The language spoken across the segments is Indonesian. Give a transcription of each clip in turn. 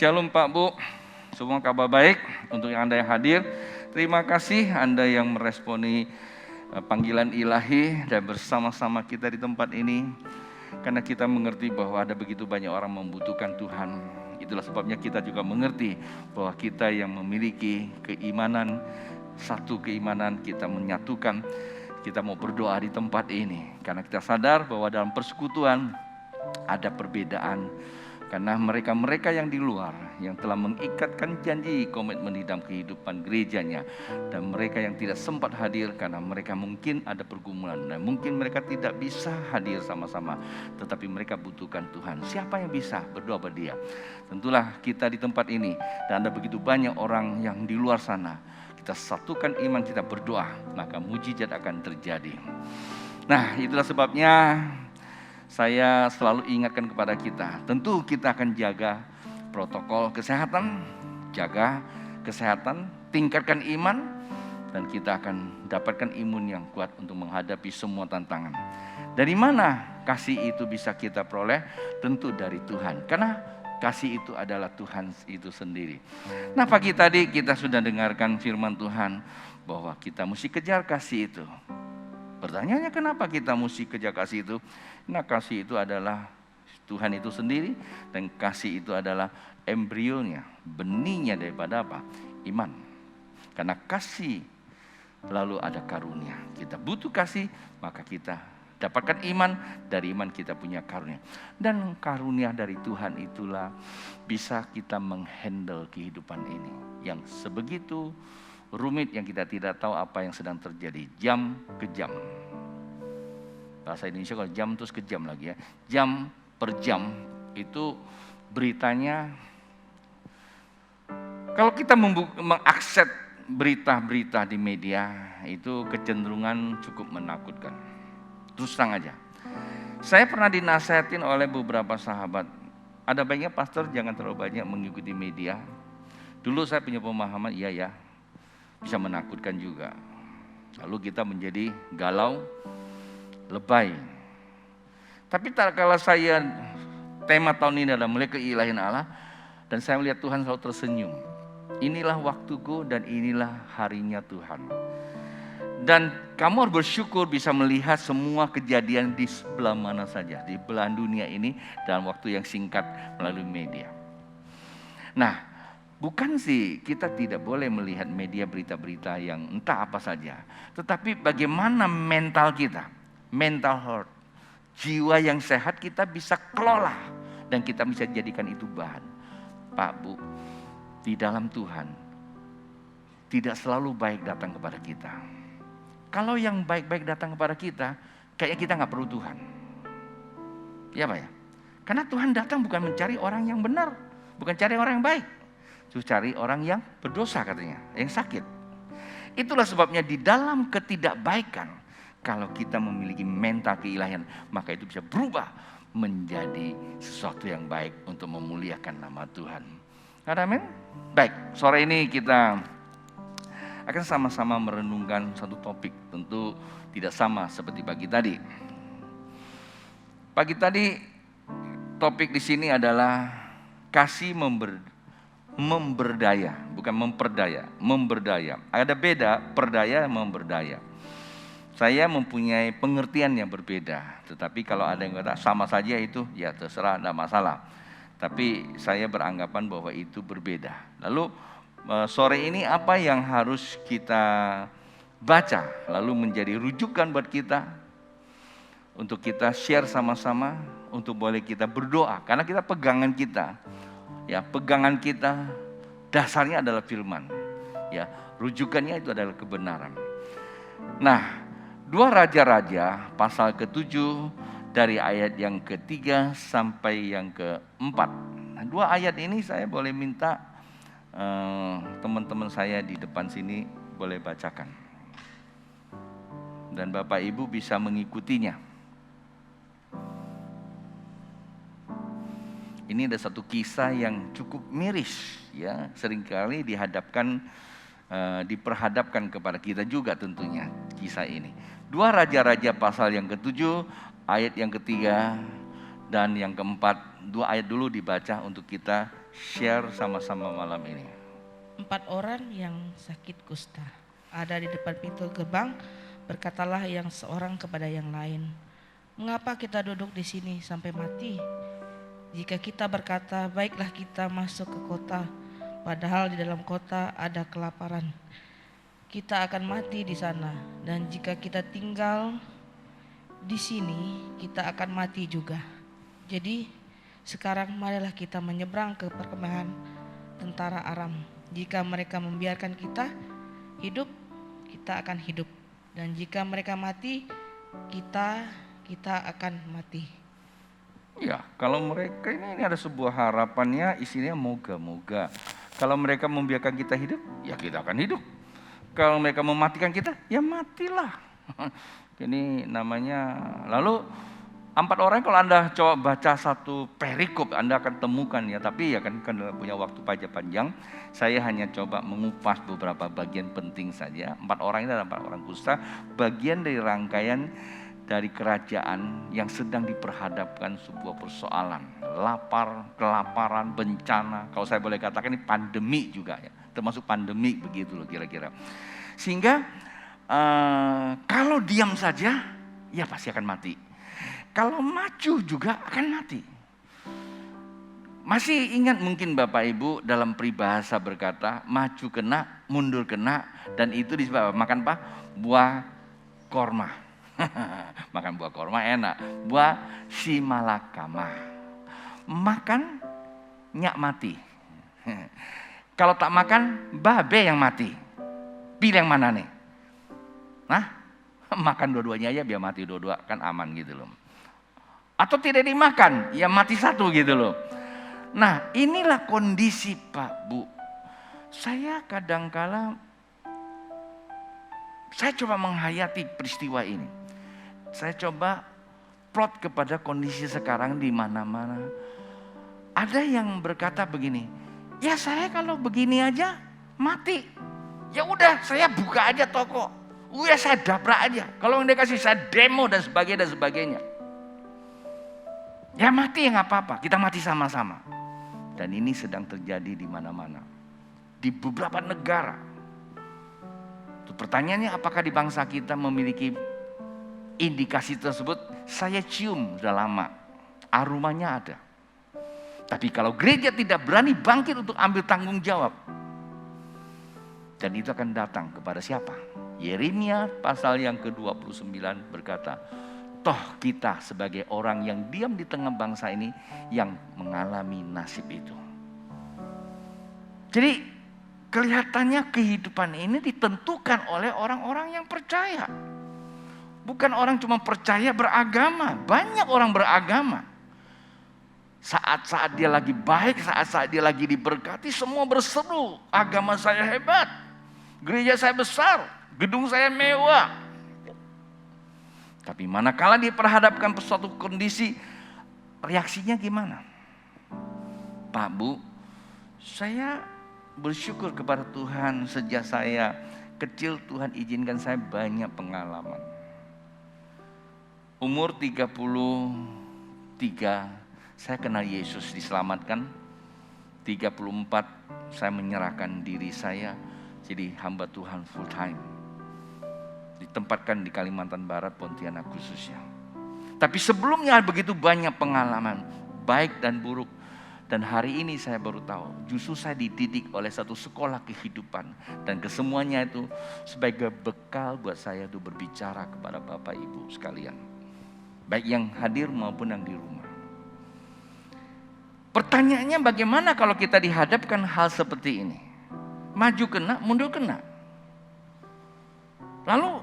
Shalom Pak Bu, semua kabar baik untuk Anda yang hadir. Terima kasih Anda yang meresponi panggilan ilahi dan bersama-sama kita di tempat ini. Karena kita mengerti bahwa ada begitu banyak orang membutuhkan Tuhan. Itulah sebabnya kita juga mengerti bahwa kita yang memiliki keimanan, satu keimanan kita menyatukan. Kita mau berdoa di tempat ini. Karena kita sadar bahwa dalam persekutuan ada perbedaan. Karena mereka-mereka yang di luar, yang telah mengikatkan janji komitmen di dalam kehidupan gerejanya. Dan mereka yang tidak sempat hadir karena mereka mungkin ada pergumulan. Dan mungkin mereka tidak bisa hadir sama-sama. Tetapi mereka butuhkan Tuhan. Siapa yang bisa berdoa pada Dia? Tentulah kita di tempat ini. Dan ada begitu banyak orang yang di luar sana. Kita satukan iman, kita berdoa. Maka mujizat akan terjadi. Nah, itulah sebabnya saya selalu ingatkan kepada kita, tentu kita akan jaga protokol kesehatan, jaga kesehatan, tingkatkan iman, dan kita akan dapatkan imun yang kuat untuk menghadapi semua tantangan. Dari mana kasih itu bisa kita peroleh? Tentu dari Tuhan, karena kasih itu adalah Tuhan itu sendiri. Nah, pagi tadi kita sudah dengarkan firman Tuhan bahwa kita mesti kejar kasih itu. Pertanyaannya, kenapa kita mesti kejar kasih itu? Nah, kasih itu adalah Tuhan itu sendiri, dan kasih itu adalah embrionya, benihnya daripada apa? Iman. Karena kasih lalu ada karunia. Kita butuh kasih, maka kita dapatkan iman. Dari iman kita punya karunia. Dan karunia dari Tuhan itulah bisa kita menghandle kehidupan ini yang sebegitu rumit, yang kita tidak tahu apa yang sedang terjadi jam ke jam. Bahasa Indonesia kalau jam terus ke jam lagi ya. Jam per jam itu beritanya. Kalau kita mengakses berita-berita di media itu kecenderungan cukup menakutkan. Terus terang aja. Saya pernah dinasihatin oleh beberapa sahabat. Ada baiknya pastor jangan terlalu banyak mengikuti media. Dulu saya punya pemahaman, iya ya, bisa menakutkan juga. Lalu kita menjadi galau, lebay. Tapi tak kala saya, tema tahun ini adalah melihat keilahian Allah, dan saya melihat Tuhan selalu tersenyum. Inilah waktuku dan inilah harinya Tuhan. Dan kamu harus bersyukur bisa melihat semua kejadian di sebelah mana saja, di belahan dunia ini dalam waktu yang singkat melalui media. Nah, bukan sih kita tidak boleh melihat media berita-berita yang entah apa saja. Tetapi bagaimana mental kita, mental health, jiwa yang sehat kita bisa kelola. Dan kita bisa jadikan itu bahan. Pak, Bu, di dalam Tuhan tidak selalu baik datang kepada kita. Kalau yang baik-baik datang kepada kita, kayaknya kita gak perlu Tuhan. Ya Pak ya? Karena Tuhan datang bukan mencari orang yang benar, bukan cari orang yang baik. Cari orang yang berdosa katanya, yang sakit. Itulah sebabnya di dalam ketidakbaikan, kalau kita memiliki mental keilahian, maka itu bisa berubah menjadi sesuatu yang baik untuk memuliakan nama Tuhan. Amin. Baik, sore ini kita akan sama-sama merenungkan satu topik, tentu tidak sama seperti pagi tadi. Pagi tadi topik di sini adalah kasih memberdaya, bukan memperdaya, memberdaya. Ada beda perdaya dan memberdaya. Saya mempunyai pengertian yang berbeda, tetapi kalau ada yang kata sama saja itu, ya terserah, tidak masalah. Tapi saya beranggapan bahwa itu berbeda. Lalu sore ini apa yang harus kita baca, lalu menjadi rujukan buat kita? untuk kita share sama-sama, untuk boleh kita berdoa. Karena kita pegangan kita, ya pegangan kita dasarnya adalah firman. Ya, rujukannya itu adalah kebenaran. Nah, 2 Raja-Raja pasal ke-7 dari ayat yang ke-3 sampai yang ke-4. Nah, 2 ayat ini saya boleh minta teman-teman saya di depan sini boleh bacakan. Dan Bapak Ibu bisa mengikutinya. Ini ada satu kisah yang cukup miris, ya, seringkali diperhadapkan kepada kita juga tentunya kisah ini. 2 Raja-Raja pasal yang ke-7 ayat yang ke-3 dan yang ke-4. 2 ayat dulu dibaca untuk kita share sama-sama malam ini. 4 orang yang sakit kusta ada di depan pintu gerbang. Berkatalah yang seorang kepada yang lain, "Mengapa kita duduk di sini sampai mati? Jika kita berkata, baiklah kita masuk ke kota, padahal di dalam kota ada kelaparan, kita akan mati di sana. Dan jika kita tinggal di sini, kita akan mati juga. Jadi sekarang marilah kita menyeberang ke perkemahan tentara Aram. Jika mereka membiarkan kita hidup, kita akan hidup. Dan jika mereka mati, kita akan mati." Ya, kalau mereka ini ada sebuah harapannya, isinya moga-moga. Kalau mereka membiarkan kita hidup, ya kita akan hidup. Kalau mereka mematikan kita, ya matilah. Ini namanya. Lalu 4 orang, kalau Anda coba baca satu perikop, Anda akan temukan ya. Tapi ya kan punya waktu panjang. Saya hanya coba mengupas beberapa bagian penting saja. 4 orang ini adalah 4 orang kusta, bagian dari rangkaian dari kerajaan yang sedang diperhadapkan sebuah persoalan. Lapar, kelaparan, bencana. Kalau saya boleh katakan ini pandemi juga ya. Termasuk pandemi begitu loh kira-kira. Sehingga kalau diam saja, ya pasti akan mati. Kalau maju juga akan mati. Masih ingat mungkin Bapak Ibu dalam peribahasa berkata, maju kena, mundur kena, dan itu disebut makan apa? Buah korma. Makan buah korma enak. Buah simalakama. Makan nyak mati. Kalau tak makan, babe yang mati. Pilih yang mana nih? Nah, makan dua-duanya aja biar mati dua-dua, kan aman gitu loh. Atau tidak dimakan, ya mati satu gitu loh. Nah, inilah kondisi Pak Bu. Saya kadangkala saya coba menghayati peristiwa ini. Saya coba plot kepada kondisi sekarang di mana-mana. Ada yang berkata begini, ya saya kalau begini aja mati. Ya udah, saya buka aja toko. Ya saya dabrak aja. Kalau dia kasih saya demo dan sebagainya. Ya mati ya nggak apa-apa, kita mati sama-sama. Dan ini sedang terjadi di mana-mana, di beberapa negara. Pertanyaannya, apakah di bangsa kita memiliki indikasi tersebut? Saya cium sudah lama, aromanya ada. Tapi kalau gereja tidak berani bangkit untuk ambil tanggung jawab, dan itu akan datang kepada siapa? Yeremia pasal yang ke-29 berkata, toh kita sebagai orang yang diam di tengah bangsa ini yang mengalami nasib itu. Jadi kelihatannya kehidupan ini ditentukan oleh orang-orang yang percaya. Bukan orang cuma percaya beragama. Banyak orang beragama. Saat-saat dia lagi baik, saat-saat dia lagi diberkati, semua berseru, agama saya hebat, gereja saya besar, gedung saya mewah. Tapi manakala diperhadapkan suatu kondisi, reaksinya gimana? Pak Bu, saya bersyukur kepada Tuhan, sejak saya kecil Tuhan izinkan saya banyak pengalaman. Umur 33 saya kenal Yesus, diselamatkan. 34 saya menyerahkan diri saya jadi hamba Tuhan full time. Ditempatkan di Kalimantan Barat, Pontianak khususnya. Tapi sebelumnya begitu banyak pengalaman, baik dan buruk. Dan hari ini saya baru tahu, justru saya dididik oleh satu sekolah kehidupan. Dan kesemuanya itu sebagai bekal buat saya itu berbicara kepada Bapak Ibu sekalian. baik yang hadir maupun yang di rumah. Pertanyaannya bagaimana kalau kita dihadapkan hal seperti ini? Maju kena, mundur kena. Lalu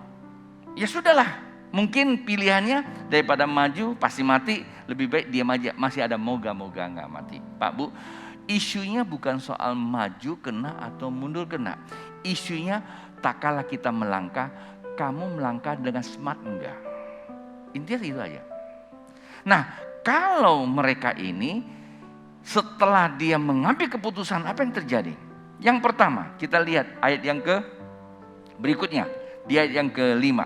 ya sudahlah, mungkin pilihannya daripada maju pasti mati, lebih baik diam aja, masih ada moga-moga nggak mati. Pak Bu, isunya bukan soal maju kena atau mundur kena. Isunya tak kalah kita melangkah, kamu melangkah dengan smart enggak? Intinya itu aja. Nah, kalau mereka ini setelah dia mengambil keputusan, apa yang terjadi? Yang pertama, kita lihat ayat yang berikutnya, di ayat yang ke-5.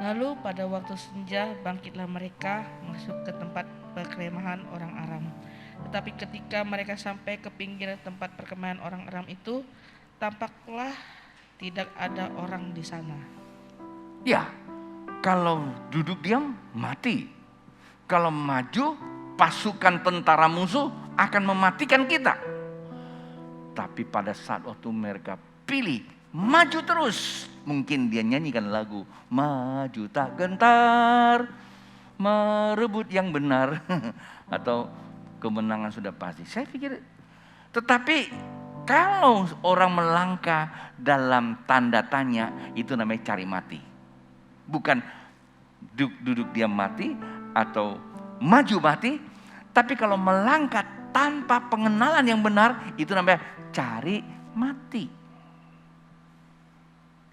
Lalu pada waktu senja bangkitlah mereka masuk ke tempat perkemahan orang Aram. Tetapi ketika mereka sampai ke pinggir tempat perkemahan orang Aram itu, tampaklah tidak ada orang di sana. Ya, kalau duduk diam mati. Kalau maju, pasukan tentara musuh akan mematikan kita. Tapi pada saat waktu mereka pilih maju terus, mungkin dia nyanyikan lagu maju tak gentar, merebut yang benar, atau kemenangan sudah pasti. Saya pikir, tetapi kalau orang melangkah dalam tanda tanya, itu namanya cari mati. Bukan duduk diam mati atau maju mati, tapi kalau melangkah tanpa pengenalan yang benar, itu namanya cari mati.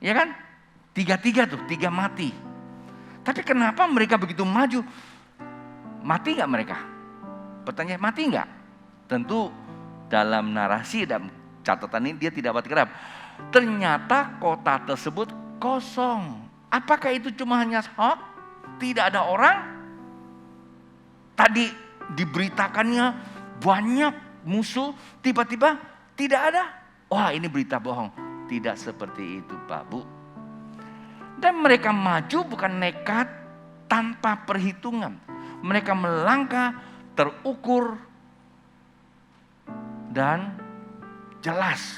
Ya kan? Tiga tuh, tiga mati. Tapi kenapa mereka begitu maju? Mati nggak mereka? Pertanyaan, mati nggak? Tentu dalam narasi dan catatan ini dia tidak bergerak. Ternyata kota tersebut kosong. Apakah itu cuma hanya hoax? Tidak ada orang? Tadi diberitakannya banyak musuh, tiba-tiba tidak ada. Wah, ini berita bohong. Tidak seperti itu, Pak Bu. Dan mereka maju bukan nekat, tanpa perhitungan. Mereka melangkah terukur dan jelas.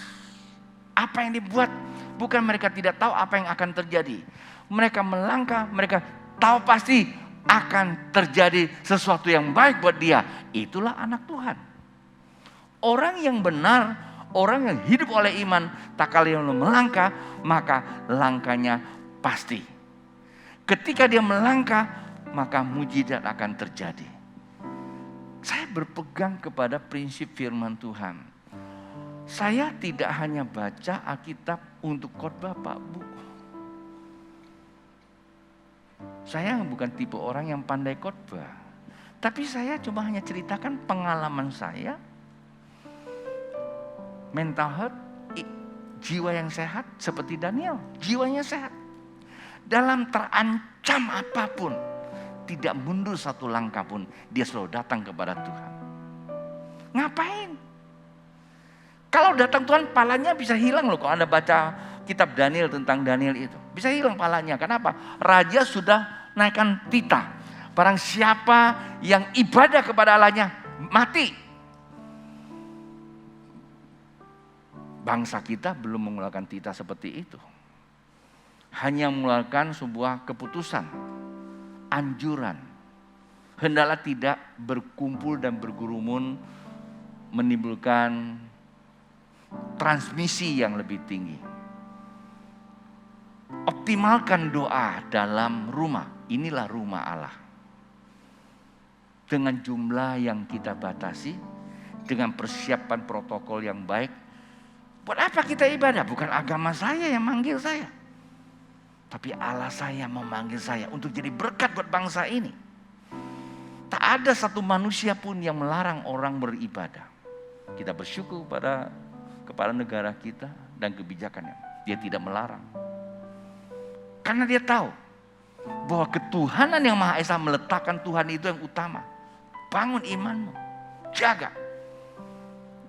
Apa yang dibuat, bukan mereka tidak tahu apa yang akan terjadi. Mereka melangkah, mereka tahu pasti akan terjadi sesuatu yang baik buat dia. Itulah anak Tuhan. Orang yang benar, orang yang hidup oleh iman, tak kala yang melangkah, maka langkahnya pasti. Ketika dia melangkah, maka mujizat akan terjadi. Saya berpegang kepada prinsip firman Tuhan. Saya tidak hanya baca Alkitab untuk khotbah, Pak Bu. Saya bukan tipe orang yang pandai khotbah. Tapi saya cuma hanya ceritakan pengalaman saya. Mental health, jiwa yang sehat seperti Daniel. Jiwanya sehat. Dalam terancam apapun, tidak mundur satu langkah pun, dia selalu datang kepada Tuhan. Ngapain? Kalau datang Tuhan, palanya bisa hilang loh. Kalau Anda baca kitab Daniel tentang Daniel itu, bisa hilang palanya. Kenapa? Raja sudah naikkan titah. Barang siapa yang ibadah kepada Allahnya, mati. Bangsa kita belum mengeluarkan titah seperti itu. Hanya mengeluarkan sebuah keputusan, anjuran. Hendaklah tidak berkumpul dan berkerumun, menimbulkan transmisi yang lebih tinggi. Optimalkan doa dalam rumah. Inilah rumah Allah. Dengan jumlah yang kita batasi, dengan persiapan protokol yang baik. Buat apa kita ibadah? Bukan agama saya yang manggil saya, tapi Allah saya memanggil saya untuk jadi berkat buat bangsa ini. Tak ada satu manusia pun yang melarang orang beribadah. Kita bersyukur kepada negara kita dan kebijakannya. Dia tidak melarang. Karena dia tahu bahwa ketuhanan yang Maha Esa meletakkan Tuhan itu yang utama. Bangun imanmu, jaga.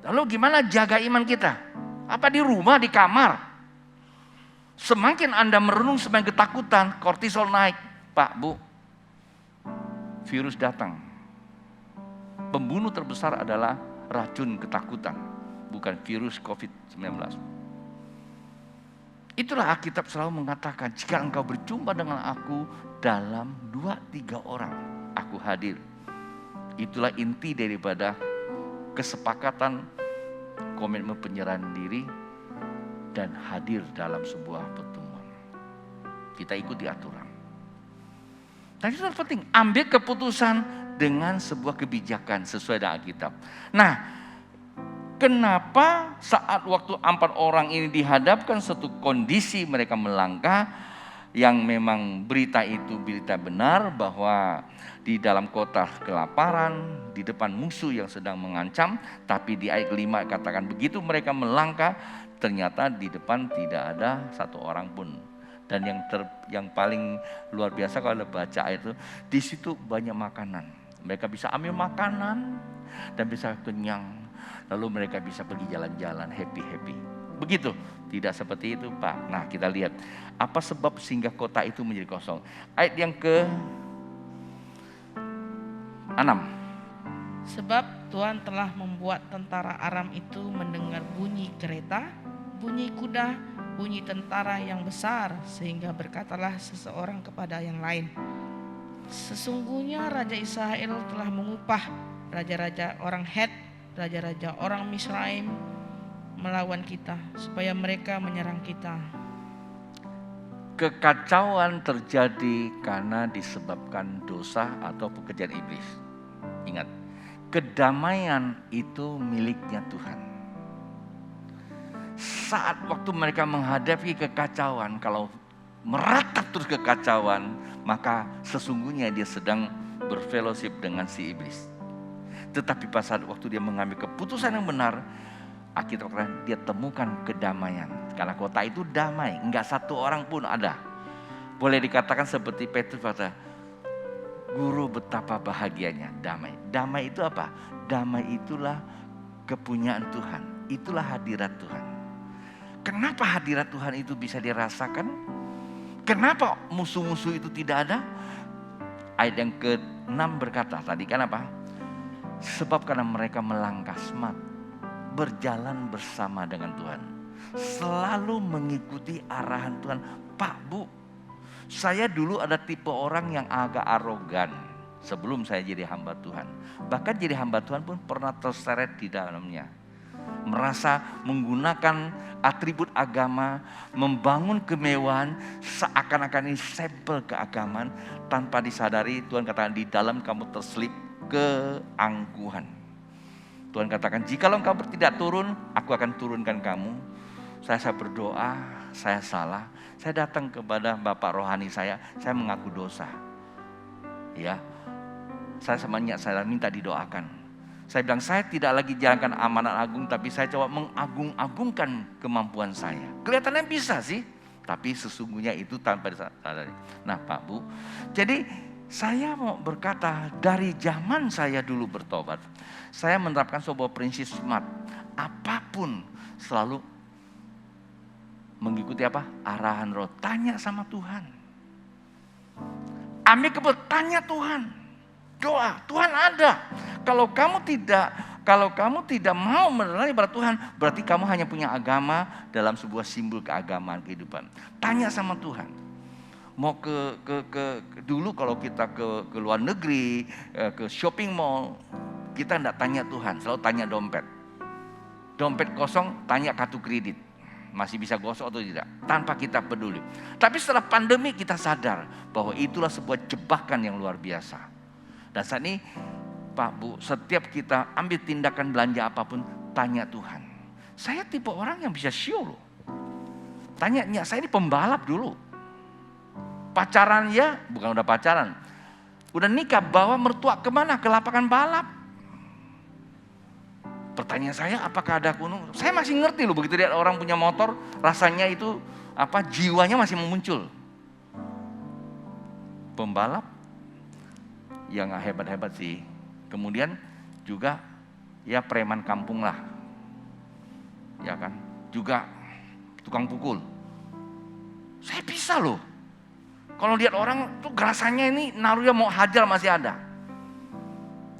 Lalu gimana jaga iman kita? Apa di rumah, di kamar? Semakin Anda merenung, semakin ketakutan, kortisol naik. Pak, Bu, virus datang. Pembunuh terbesar adalah racun ketakutan, bukan virus COVID-19. Itulah Alkitab selalu mengatakan, jika engkau berjumpa dengan aku dalam 2-3 orang, aku hadir. Itulah inti daripada kesepakatan, komitmen penyerahan diri, dan hadir dalam sebuah pertemuan. Kita ikuti aturan. Dan itu penting, ambil keputusan dengan sebuah kebijakan sesuai dengan Alkitab. Nah, kenapa saat waktu 4 orang ini dihadapkan satu kondisi mereka melangkah, yang memang berita itu berita benar bahwa di dalam kota kelaparan, di depan musuh yang sedang mengancam, tapi di ayat 5 katakan begitu mereka melangkah, ternyata di depan tidak ada satu orang pun. Dan yang paling luar biasa kalau Anda baca ayat itu, di situ banyak makanan. Mereka bisa ambil makanan dan bisa kenyang. Lalu mereka bisa pergi jalan-jalan happy-happy. Begitu? Tidak seperti itu, Pak. Nah, kita lihat apa sebab sehingga kota itu menjadi kosong. Ayat yang ke-6. Sebab Tuhan telah membuat tentara Aram itu mendengar bunyi kereta, bunyi kuda, bunyi tentara yang besar, sehingga berkatalah seseorang kepada yang lain, sesungguhnya Raja Israel telah mengupah raja-raja orang Het, raja-raja orang Misraim melawan kita, supaya mereka menyerang kita. Kekacauan terjadi karena disebabkan dosa atau pekerjaan iblis. Ingat, kedamaian itu miliknya Tuhan. Saat waktu mereka menghadapi kekacauan, kalau meratap terus kekacauan, maka sesungguhnya dia sedang berfellowship dengan si iblis. Tetapi pada saat waktu dia mengambil keputusan yang benar, Alkitab katakan dia temukan kedamaian. Karena kota itu damai, enggak satu orang pun ada. Boleh dikatakan seperti Petrus kata, Guru betapa bahagianya damai. Damai itu apa? Damai itulah kepunyaan Tuhan. Itulah hadirat Tuhan. Kenapa hadirat Tuhan itu bisa dirasakan? Kenapa musuh-musuh itu tidak ada? Ayat yang ke-6 berkata, tadi kan apa? Sebab karena mereka melangkah smart, berjalan bersama dengan Tuhan, selalu mengikuti arahan Tuhan. Pak, Bu, saya dulu ada tipe orang yang agak arogan sebelum saya jadi hamba Tuhan. Bahkan jadi hamba Tuhan pun pernah terseret di dalamnya. Merasa menggunakan atribut agama, membangun kemewahan, seakan-akan ini sampel keagamaan, tanpa disadari Tuhan katakan di dalam kamu terselip keangkuhan. Tuhan katakan, jikalau engkau tidak turun, aku akan turunkan kamu. Saya berdoa, saya salah. Saya datang kepada Bapak rohani saya mengaku dosa. Ya, saya minta didoakan. Saya bilang, saya tidak lagi jalankan amanat agung, tapi saya coba mengagung-agungkan kemampuan saya. Kelihatannya bisa sih, tapi sesungguhnya itu tanpa disadari. Nah Pak Bu, jadi saya mau berkata, dari zaman saya dulu bertobat, saya menerapkan sebuah prinsip smart. Apapun selalu mengikuti apa? Arahan roh. Tanya sama Tuhan. Ambil keputusan, tanya Tuhan. Doa, Tuhan ada. Kalau kamu tidak mau menerima pada Tuhan, berarti kamu hanya punya agama dalam sebuah simbol keagamaan kehidupan. Tanya sama Tuhan. Mau dulu kalau kita ke luar negeri, ke shopping mall, kita tidak tanya Tuhan, selalu tanya dompet. Dompet kosong, tanya kartu kredit. Masih bisa gosok atau tidak, tanpa kita peduli. Tapi setelah pandemi kita sadar bahwa itulah sebuah jebakan yang luar biasa. Dan saat ini Pak Bu, setiap kita ambil tindakan belanja apapun, tanya Tuhan. Saya tipe orang yang bisa show loh. Tanya, saya ini pembalap dulu. Pacaran ya, bukan udah pacaran. Udah nikah, bawa mertua kemana? Ke lapangan balap. Pertanyaan saya, apakah ada gunung? Saya masih ngerti loh, begitu lihat orang punya motor, rasanya itu jiwanya masih muncul. Pembalap yang gak hebat-hebat sih. Kemudian juga ya preman kampung lah. Ya kan? Juga tukang pukul. Saya bisa loh. Kalau lihat orang tuh rasanya ini naruhnya mau hajar masih ada.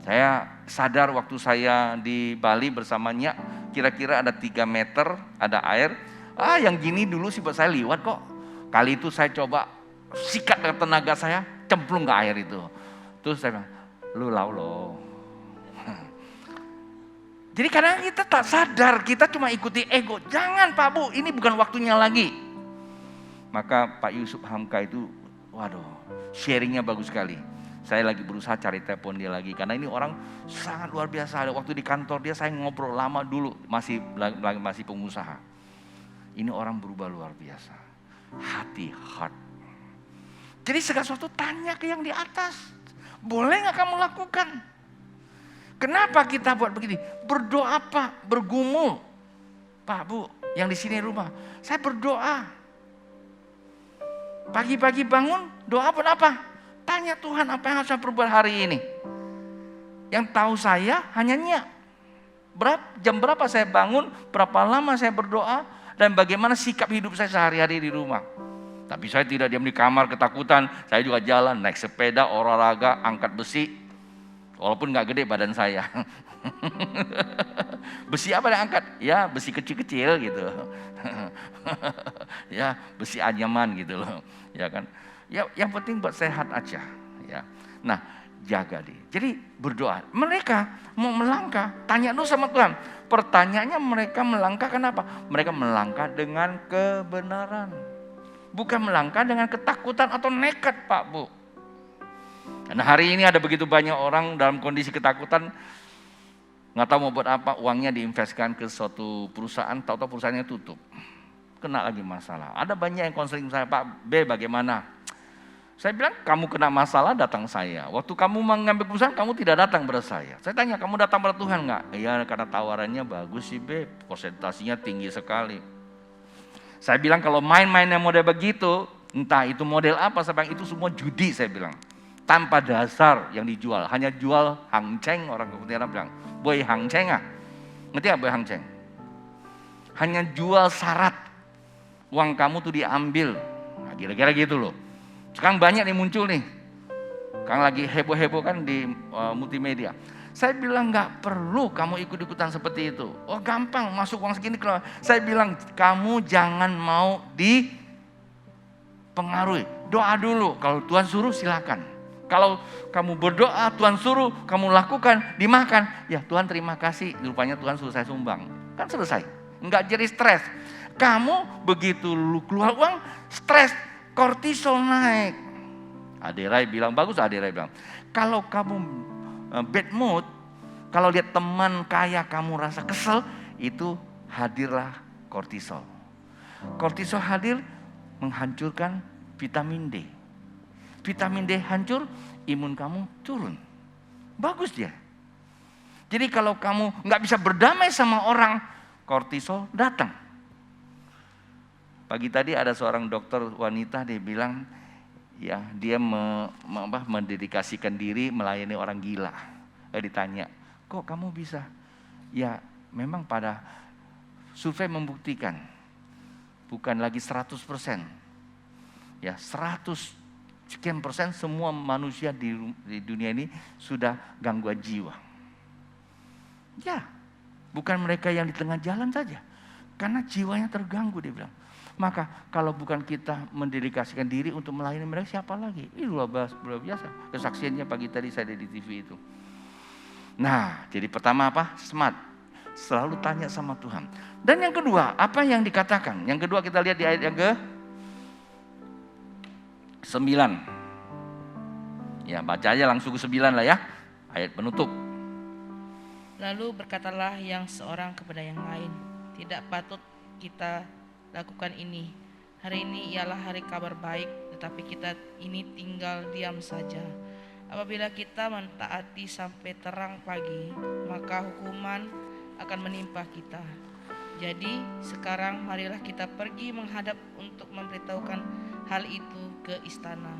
Saya sadar waktu saya di Bali bersamanya, kira-kira ada 3 meter, ada air, Yang gini dulu sih buat saya liwat kok. Kali itu saya coba sikat dengan tenaga saya, cemplung ke air itu. Terus saya bilang, lu lau loh. Jadi kadang kita tak sadar, kita cuma ikuti ego. Jangan Pak Bu, ini bukan waktunya lagi. Maka Pak Yusuf Hamka itu, waduh, sharingnya bagus sekali. Saya lagi berusaha cari telepon dia lagi, karena ini orang sangat luar biasa. Ada waktu di kantor dia saya ngobrol lama dulu, masih pengusaha. Ini orang berubah luar biasa. Heart. Jadi segala sesuatu tanya ke yang di atas. Boleh gak kamu lakukan? Kenapa kita buat begini? Berdoa Pak, bergumul. Pak Bu, yang di sini rumah, saya berdoa. Pagi-pagi bangun, doa pun apa? Tanya Tuhan apa yang harus saya perbuat hari ini. Yang tahu saya hanya niat. Jam berapa saya bangun, berapa lama saya berdoa, dan bagaimana sikap hidup saya sehari-hari di rumah. Tapi saya tidak diam di kamar ketakutan, saya juga jalan, naik sepeda, olahraga, angkat besi. Walaupun gak gede badan saya. Besi apa yang angkat? Ya besi kecil-kecil gitu. Ya besi anyaman gitu loh. Ya kan. Ya yang penting buat sehat aja. Ya. Nah jaga deh. Jadi berdoa. Mereka mau melangkah, tanya dulu sama Tuhan. Pertanyaannya mereka melangkah kenapa? Mereka melangkah dengan kebenaran. Bukan melangkah dengan ketakutan atau nekat Pak Bu. Karena hari ini ada begitu banyak orang dalam kondisi ketakutan. Nggak tahu mau buat apa, uangnya diinvestkan ke suatu perusahaan, tahu-tahu perusahaannya tutup. Kena lagi masalah. Ada banyak yang konseling saya, Pak B bagaimana? Saya bilang, kamu kena masalah datang saya. Waktu kamu mengambil perusahaan, kamu tidak datang pada saya. Saya tanya, kamu datang pada Tuhan nggak? Iya, karena tawarannya bagus sih B, persentasinya tinggi sekali. Saya bilang, kalau main-main yang model begitu, entah itu model apa, saya bilang, itu semua judi saya bilang. Tanpa dasar yang dijual, hanya jual hangceng, orang Pontianak bilang. Boy hangceng ah, ngerti gak boy hangceng? Hanya jual syarat, uang kamu tuh diambil, nah, kira-kira gitu loh. Sekarang banyak nih muncul nih, sekarang lagi heboh-heboh kan di multimedia. Saya bilang gak perlu kamu ikut-ikutan seperti itu. Oh gampang, masuk uang segini keluar. Saya bilang kamu jangan mau dipengaruhi, doa dulu. Kalau Tuhan suruh silakan. Kalau kamu berdoa, Tuhan suruh, kamu lakukan, dimakan. Ya Tuhan terima kasih, rupanya Tuhan suruh saya sumbang. Kan selesai, enggak jadi stres. Kamu begitu lu keluar uang, stres, kortisol naik. Aderai bilang, bagus Aderai bilang. Kalau kamu bad mood, kalau lihat teman kaya kamu rasa kesel, itu hadirlah kortisol. Kortisol hadir menghancurkan vitamin D. Vitamin D hancur, imun kamu turun. Bagus dia. Jadi kalau kamu nggak bisa berdamai sama orang, kortisol datang. Pagi tadi ada seorang dokter wanita, dia bilang, ya dia mendedikasikan diri melayani orang gila. Ditanya, kok kamu bisa? Ya memang pada survei membuktikan, bukan lagi 100%. Ya 100 sekian persen semua manusia di dunia ini sudah gangguan jiwa. Ya, bukan mereka yang di tengah jalan saja. Karena jiwanya terganggu dia bilang. Maka kalau bukan kita mendedikasikan diri untuk melayani mereka, siapa lagi? Ini luar biasa. Kesaksiannya pagi tadi saya ada di TV itu. Nah, jadi pertama apa? Smart. Selalu tanya sama Tuhan. Dan yang kedua, apa yang dikatakan? Yang kedua kita lihat di ayat yang ke 9. Ya baca aja langsung ke 9 lah ya. Ayat penutup. Lalu berkatalah yang seorang kepada yang lain, tidak patut kita lakukan ini. Hari ini ialah hari kabar baik, tetapi kita ini tinggal diam saja. Apabila kita mentaati sampai terang pagi, maka hukuman akan menimpa kita. Jadi sekarang marilah kita pergi menghadap untuk memberitahukan hal itu ke istana.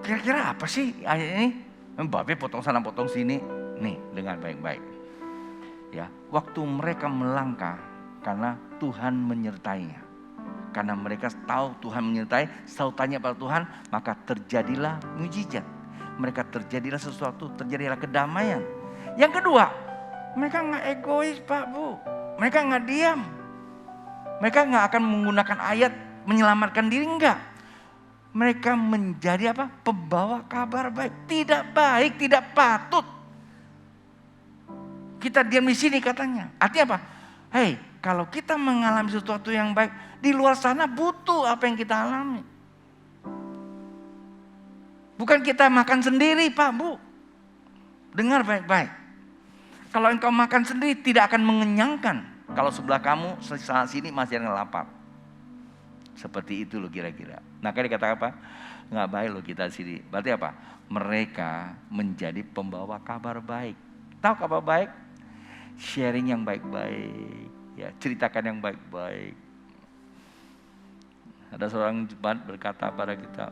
Kira-kira apa sih ayat ini? Babe potong sana potong sini. Nih dengar baik-baik. Ya, waktu mereka melangkah karena Tuhan menyertainya. Karena mereka tahu Tuhan menyertai, selalu tanya pada Tuhan, maka terjadilah mujizat. Mereka terjadilah sesuatu, terjadilah kedamaian. Yang kedua, mereka nggak egois Pak Bu. Mereka nggak diam. Mereka nggak akan menggunakan ayat menyelamatkan diri, enggak. Mereka menjadi apa? Pembawa kabar baik. Tidak baik, tidak patut kita diam di sini katanya. Artinya apa? Hei, kalau kita mengalami sesuatu yang baik, di luar sana butuh apa yang kita alami. Bukan kita makan sendiri, Pak, Bu. Dengar baik-baik. Kalau engkau makan sendiri tidak akan mengenyangkan. Kalau sebelah kamu, sebelah sini masih ada yang lapar. Seperti itu loh kira-kira. Nah, kan dikatakan apa? Nggak baik loh kita sini. Berarti apa? Mereka menjadi pembawa kabar baik. Tahu kabar baik? Sharing yang baik-baik. Ya, ceritakan yang baik-baik. Ada seorang jemaat berkata pada kita,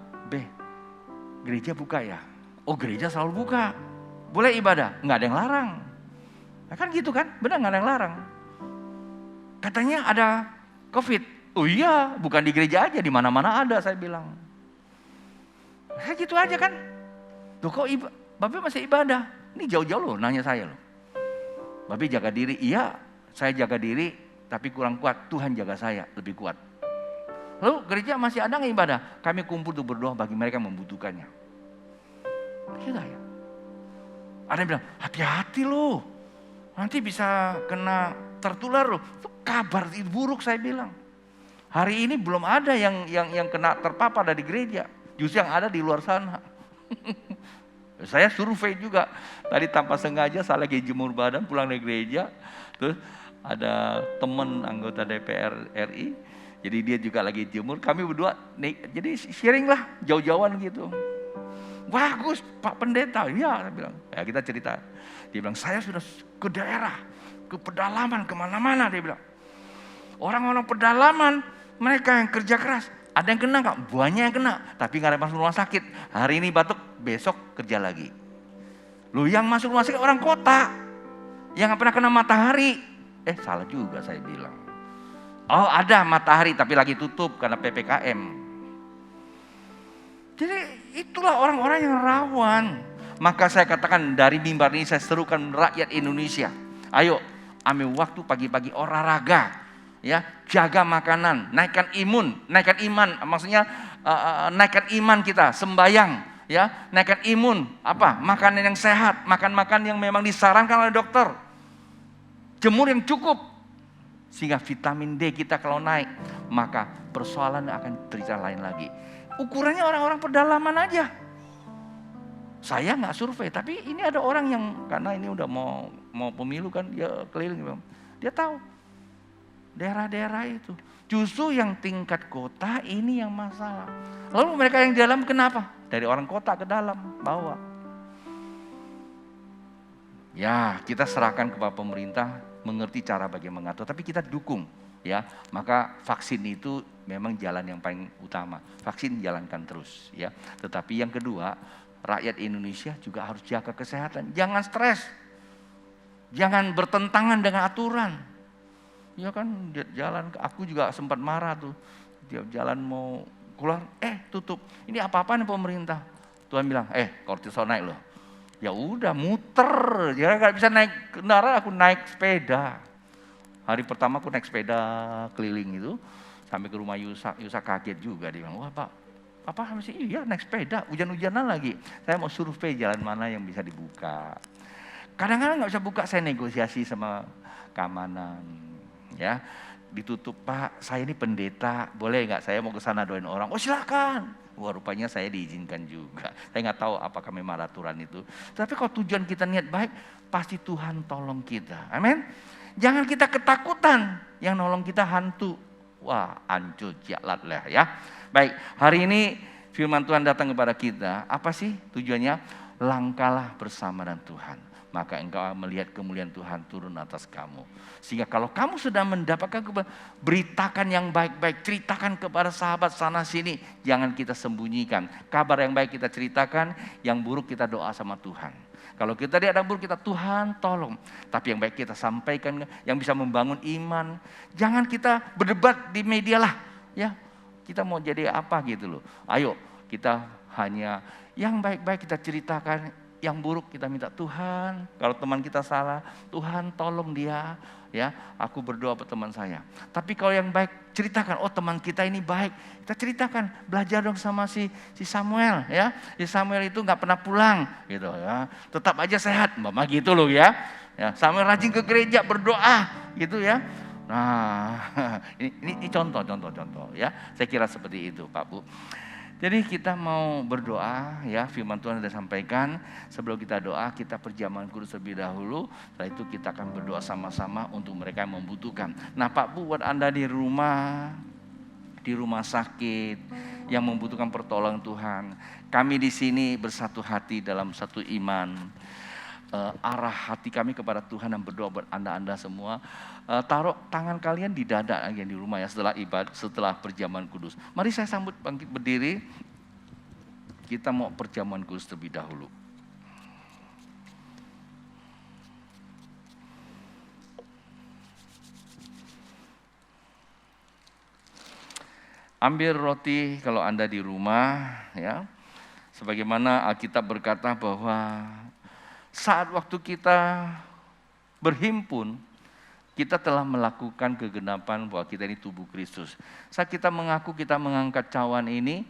gereja buka ya? Oh, gereja selalu buka. Boleh ibadah? Nggak ada yang larang. Nah, kan gitu kan? Benar nggak ada yang larang. Katanya ada COVID. Oh iya, bukan di gereja aja, di mana-mana ada, saya bilang. Saya gitu aja kan. Tuh kok Bapak masih ibadah? Ini jauh-jauh loh nanya saya loh. Bapak jaga diri? Iya, saya jaga diri tapi kurang kuat. Tuhan jaga saya lebih kuat. Lalu gereja masih ada nggak ibadah? Kami kumpul untuk berdoa bagi mereka yang membutuhkannya. Gitu ya. Ada yang bilang, hati-hati loh. Nanti bisa kena tertular loh. Itu kabar buruk saya bilang. Hari ini belum ada yang kena terpapar dari gereja. Justru yang ada di luar sana. Saya survei juga. Tadi tanpa sengaja saya lagi jemur badan pulang dari gereja. Terus ada teman anggota DPR RI. Jadi dia juga lagi jemur. Kami berdua jadi sharing lah jauh-jauhan gitu. Bagus Pak Pendeta. Ya, saya bilang. Ya kita cerita. Dia bilang saya sudah ke daerah. Ke pedalaman kemana-mana dia bilang. Orang-orang pedalaman mereka yang kerja keras. Ada yang kena nggak? Banyak yang kena. Tapi nggak ada masuk rumah sakit. Hari ini batuk, besok kerja lagi. Lu yang masuk rumah sakit orang kota. Yang nggak pernah kena matahari. Salah juga saya bilang. Oh ada matahari tapi lagi tutup karena PPKM. Jadi itulah orang-orang yang rawan. Maka saya katakan dari mimbar ini saya serukan rakyat Indonesia. Ayo ambil waktu pagi-pagi olahraga. Ya, jaga makanan, naikkan imun, naikkan iman, maksudnya naikkan iman kita, sembayang, ya, naikkan imun, makanan yang sehat, makan-makan yang memang disarankan oleh dokter, jemur yang cukup, sehingga vitamin D kita kalau naik, maka persoalan akan terjadi lain lagi. Ukurannya orang-orang pedalaman aja. Saya nggak survei, tapi ini ada orang yang karena ini udah mau pemilu kan, dia keliling, dia tahu. Daerah-daerah itu. Justru yang tingkat kota ini yang masalah. Lalu mereka yang di dalam kenapa? Dari orang kota ke dalam, bawa. Ya, kita serahkan kepada pemerintah mengerti cara bagaimana mengatur. Tapi kita dukung. Ya, maka vaksin itu memang jalan yang paling utama. Vaksin jalankan terus. Ya. Tetapi yang kedua, rakyat Indonesia juga harus jaga kesehatan. Jangan stres. Jangan bertentangan dengan aturan. Ya kan jalan, aku juga sempat marah tuh. Tiap jalan mau keluar, tutup. Ini apa-apaan pemerintah. Tuhan bilang, kortisol naik loh. Ya udah muter, ya nggak bisa naik kendaraan, aku naik sepeda. Hari pertama aku naik sepeda keliling itu, sampai ke rumah Yusa kaget juga. Dia bilang, wah Papa masih iya naik sepeda, hujan-hujanan lagi. Saya mau survei jalan mana yang bisa dibuka. Kadang-kadang nggak bisa buka, saya negosiasi sama keamanan. Ya, ditutup, Pak, saya ini pendeta, boleh nggak saya mau ke sana doain orang? Oh silakan. Wah rupanya saya diizinkan juga. Saya nggak tahu apakah memang aturan itu. Tapi kalau tujuan kita niat baik, pasti Tuhan tolong kita. Amin. Jangan kita ketakutan, yang nolong kita hantu. Wah hancur jalat lah ya. Baik, hari ini firman Tuhan datang kepada kita. Apa sih tujuannya? Langkahlah bersama dengan Tuhan. Maka engkau melihat kemuliaan Tuhan turun atas kamu. Sehingga kalau kamu sudah mendapatkan beritakan yang baik-baik, ceritakan kepada sahabat sana sini. Jangan kita sembunyikan. Kabar yang baik kita ceritakan, yang buruk kita doa sama Tuhan. Kalau kita lihat yang buruk kita, Tuhan tolong. Tapi yang baik kita sampaikan, yang bisa membangun iman. Jangan kita berdebat di media lah. Ya, kita mau jadi apa gitu loh. Ayo kita hanya yang baik-baik kita ceritakan. yang buruk kita minta Tuhan, kalau teman kita salah, Tuhan tolong dia, ya, aku berdoa buat teman saya. Tapi kalau yang baik, ceritakan, oh teman kita ini baik, kita ceritakan, belajar dong sama si Samuel, ya. Si Samuel itu nggak pernah pulang, gitu ya, tetap aja sehat, mama gitu loh ya. Ya, Samuel rajin ke gereja berdoa, gitu ya. Nah, ini contoh ya. Saya kira seperti itu, Pak Bu. Jadi kita mau berdoa, ya, firman Tuhan sudah sampaikan. Sebelum kita doa, kita perjamuan kudus terlebih dahulu. Setelah itu kita akan berdoa sama-sama untuk mereka yang membutuhkan. Nah, Pak Bu, buat Anda di rumah sakit yang membutuhkan pertolongan Tuhan, kami di sini bersatu hati dalam satu iman. Arah hati kami kepada Tuhan dan berdoa buat Anda semua. Taruh tangan kalian di dada yang di rumah ya, setelah perjamuan kudus. Mari saya sambut bangkit berdiri. Kita mau perjamuan kudus terlebih dahulu. Ambil roti kalau Anda di rumah, ya. Sebagaimana Alkitab berkata bahwa saat waktu kita berhimpun, kita telah melakukan kegenapan bahwa kita ini tubuh Kristus. Saat kita mengaku kita mengangkat cawan ini,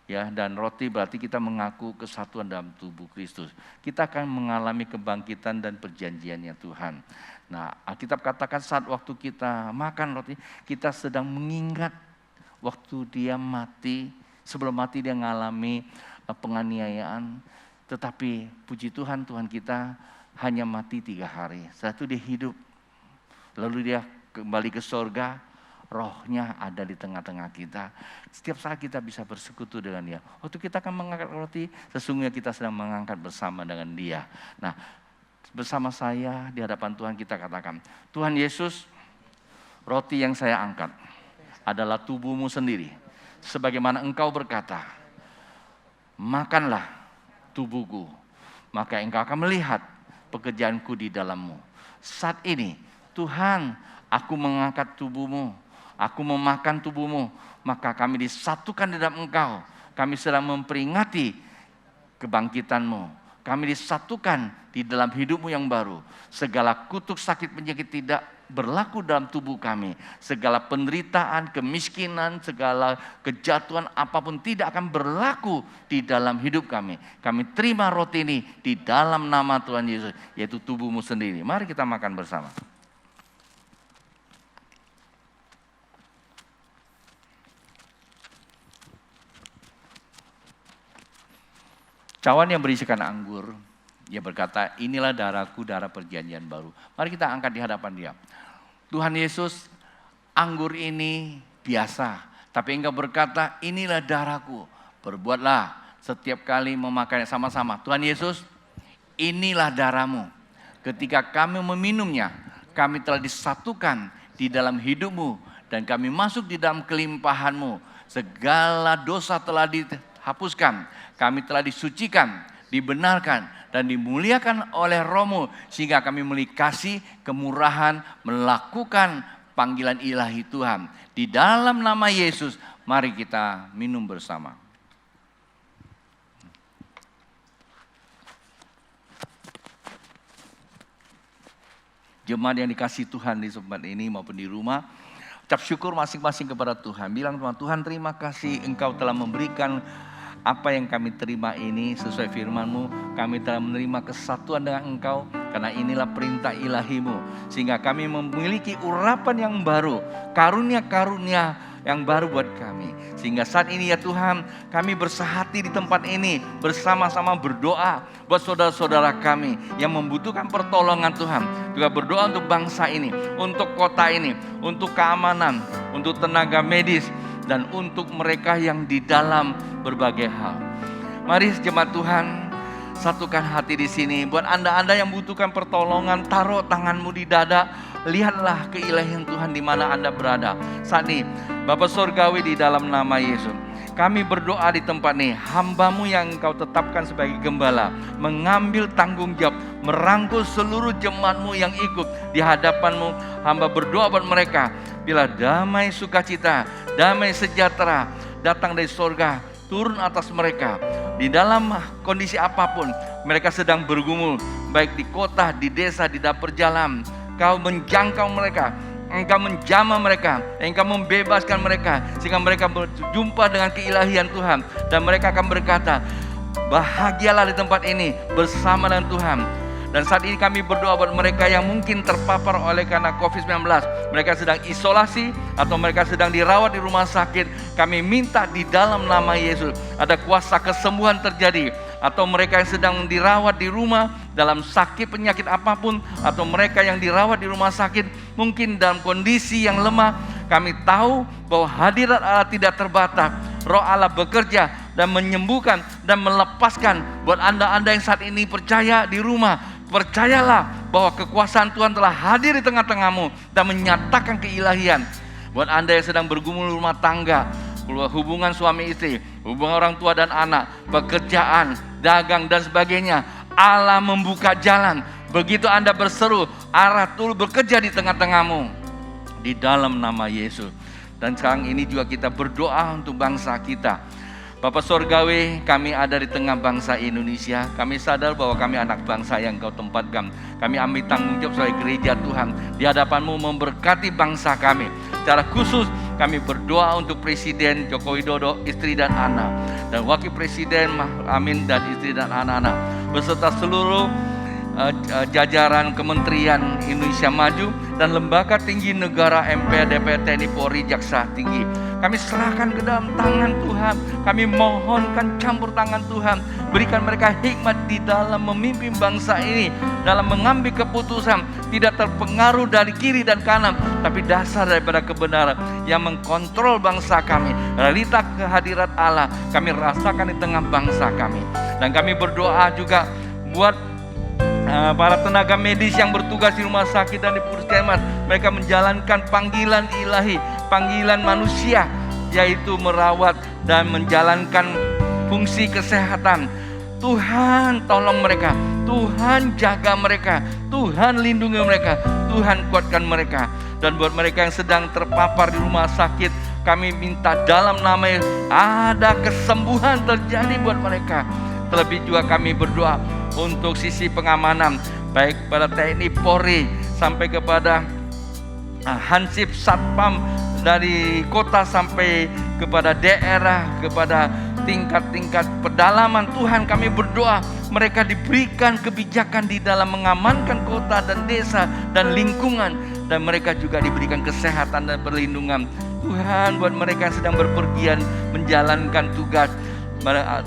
ya, dan roti berarti kita mengaku kesatuan dalam tubuh Kristus. Kita akan mengalami kebangkitan dan perjanjiannya Tuhan. Nah, Alkitab katakan saat waktu kita makan roti, kita sedang mengingat waktu dia mati, sebelum mati dia mengalami penganiayaan. Tetapi puji Tuhan, Tuhan kita hanya mati 3 hari. Setelah itu dia hidup. Lalu dia kembali ke sorga. Rohnya ada di tengah-tengah kita. Setiap saat kita bisa bersekutu dengan dia. Waktu kita akan mengangkat roti, sesungguhnya kita sedang mengangkat bersama dengan dia. Nah, bersama saya di hadapan Tuhan kita katakan, Tuhan Yesus, roti yang saya angkat adalah tubuhmu sendiri. Sebagaimana engkau berkata, makanlah tubuhku, maka engkau akan melihat pekerjaanku di dalammu. Saat ini, Tuhan, aku mengangkat tubuhmu, aku memakan tubuhmu, maka kami disatukan di dalam engkau. Kami sedang memperingati kebangkitanmu. Kami disatukan di dalam hidupmu yang baru. Segala kutuk sakit penyakit tidak berlaku dalam tubuh kami. Segala penderitaan, kemiskinan, segala kejatuhan apapun tidak akan berlaku di dalam hidup kami. Kami terima roti ini di dalam nama Tuhan Yesus, yaitu tubuhmu sendiri. Mari kita makan bersama. Cawan yang berisikan anggur, dia berkata, inilah darahku, darah perjanjian baru. Mari kita angkat di hadapan dia. Tuhan Yesus, anggur ini biasa, tapi engkau berkata, inilah darahku. Berbuatlah setiap kali memakannya sama-sama. Tuhan Yesus, inilah darahmu. Ketika kami meminumnya, kami telah disatukan di dalam hidupmu, dan kami masuk di dalam kelimpahanmu. Segala dosa telah dihapuskan. Kami telah disucikan, dibenarkan, dan dimuliakan oleh Roh-Mu, sehingga kami memiliki kasih, kemurahan, melakukan panggilan ilahi Tuhan. Di dalam nama Yesus, mari kita minum bersama. Jemaat yang dikasihi Tuhan di tempat ini maupun di rumah, ucap syukur masing-masing kepada Tuhan. Bilang, Tuhan terima kasih Engkau telah memberikan apa yang kami terima ini sesuai firman-Mu. Kami telah menerima kesatuan dengan Engkau, karena inilah perintah ilahi-Mu. Sehingga kami memiliki urapan yang baru, karunia-karunia yang baru buat kami. Sehingga saat ini ya Tuhan, kami bersehati di tempat ini, bersama-sama berdoa buat saudara-saudara kami yang membutuhkan pertolongan Tuhan. Juga berdoa untuk bangsa ini, untuk kota ini, untuk keamanan, untuk tenaga medis, dan untuk mereka yang di dalam berbagai hal. Mari jemaat Tuhan, satukan hati di sini. Buat Anda yang membutuhkan pertolongan, taruh tanganmu di dada. Lihatlah keilahian Tuhan di mana Anda berada. Saat ini, Bapa Surgawi, di dalam nama Yesus, kami berdoa di tempat ini. Hamba-Mu yang Engkau tetapkan sebagai gembala, mengambil tanggung jawab, merangkul seluruh jemaat-Mu yang ikut di hadapan-Mu. Hamba berdoa buat mereka, bila damai sukacita, damai sejahtera datang dari surga, turun atas mereka. Di dalam kondisi apapun, mereka sedang bergumul, baik di kota, di desa, di dapur jalan. Kau menjangkau mereka, Engkau menjamah mereka, Engkau membebaskan mereka, sehingga mereka berjumpa dengan keilahian Tuhan. Dan mereka akan berkata, bahagialah di tempat ini bersama dengan Tuhan. Dan saat ini kami berdoa buat mereka yang mungkin terpapar oleh karena COVID-19. Mereka sedang isolasi atau mereka sedang dirawat di rumah sakit. Kami minta di dalam nama Yesus ada kuasa kesembuhan terjadi. Atau mereka yang sedang dirawat di rumah dalam sakit penyakit apapun, atau mereka yang dirawat di rumah sakit mungkin dalam kondisi yang lemah, kami tahu bahwa hadirat Allah tidak terbatas. Roh Allah bekerja dan menyembuhkan dan melepaskan. Buat anda-anda yang saat ini percaya di rumah, percayalah bahwa kekuasaan Tuhan telah hadir di tengah-tengahmu dan menyatakan keilahian. Buat anda yang sedang bergumul rumah tangga, hubungan suami istri, hubungan orang tua dan anak, pekerjaan, dagang dan sebagainya, Allah membuka jalan. Begitu anda berseru, arah Tuhan bekerja di tengah-tengahmu di dalam nama Yesus. Dan sekarang ini juga kita berdoa untuk bangsa kita. Bapak Sorgawi, kami ada di tengah bangsa Indonesia. Kami sadar bahwa kami anak bangsa yang Kau tempatkan. Kami ambil tanggung jawab sebagai gereja Tuhan di hadapan-Mu memberkati bangsa kami. Secara khusus kami berdoa untuk Presiden Joko Widodo, istri dan anak, dan Wakil Presiden Amin dan istri dan anak-anak, beserta seluruh jajaran Kementerian Indonesia Maju dan lembaga tinggi negara, MPR, DPR, TNI, Polri, Jaksa Tinggi. Kami serahkan ke dalam tangan Tuhan. Kami mohonkan campur tangan Tuhan. Berikan mereka hikmat di dalam memimpin bangsa ini, dalam mengambil keputusan, tidak terpengaruh dari kiri dan kanan, tapi dasar daripada kebenaran yang mengkontrol bangsa kami. Realita kehadirat Allah kami rasakan di tengah bangsa kami. Dan kami berdoa juga buat para tenaga medis yang bertugas di rumah sakit dan di puskesmas. Mereka menjalankan panggilan ilahi, panggilan manusia, yaitu merawat dan menjalankan fungsi kesehatan. Tuhan tolong mereka, Tuhan jaga mereka, Tuhan lindungi mereka, Tuhan kuatkan mereka. Dan buat mereka yang sedang terpapar di rumah sakit, kami minta dalam nama Yesus ada kesembuhan terjadi buat mereka. Terlebih juga kami berdoa untuk sisi pengamanan, baik pada TNI, Polri, sampai kepada Hansip, Satpam, dari kota sampai kepada daerah, kepada tingkat-tingkat pedalaman. Tuhan, kami berdoa mereka diberikan kebijakan di dalam mengamankan kota dan desa dan lingkungan, dan mereka juga diberikan kesehatan dan perlindungan. Tuhan, buat mereka yang sedang berpergian menjalankan tugas,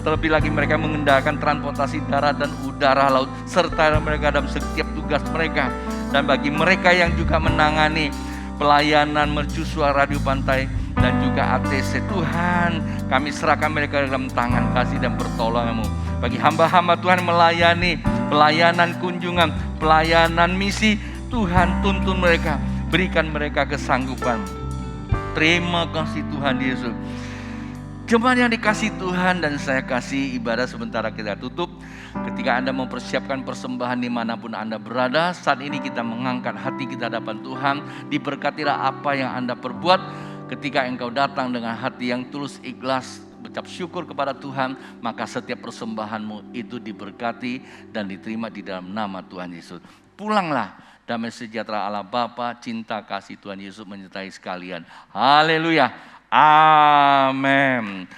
terlebih lagi mereka mengendalikan transportasi darat dan udara, laut, serta mereka dalam setiap tugas mereka. Dan bagi mereka yang juga menangani pelayanan mercusuar Radio Pantai dan juga ATC, Tuhan, kami serahkan mereka dalam tangan kasih dan pertolongan-Mu. Bagi hamba-hamba Tuhan melayani, pelayanan kunjungan, pelayanan misi, Tuhan tuntun mereka, berikan mereka kesanggupan. Terima kasih Tuhan Yesus. Jemaat yang dikasih Tuhan dan saya kasih, ibadah sementara kita tutup. Ketika Anda mempersiapkan persembahan dimanapun Anda berada, saat ini kita mengangkat hati kita hadapan Tuhan. Diberkatilah apa yang Anda perbuat ketika engkau datang dengan hati yang tulus, ikhlas, berucap syukur kepada Tuhan, maka setiap persembahanmu itu diberkati dan diterima di dalam nama Tuhan Yesus. Pulanglah, damai sejahtera Allah Bapa, cinta kasih Tuhan Yesus menyertai sekalian. Haleluya. Amin.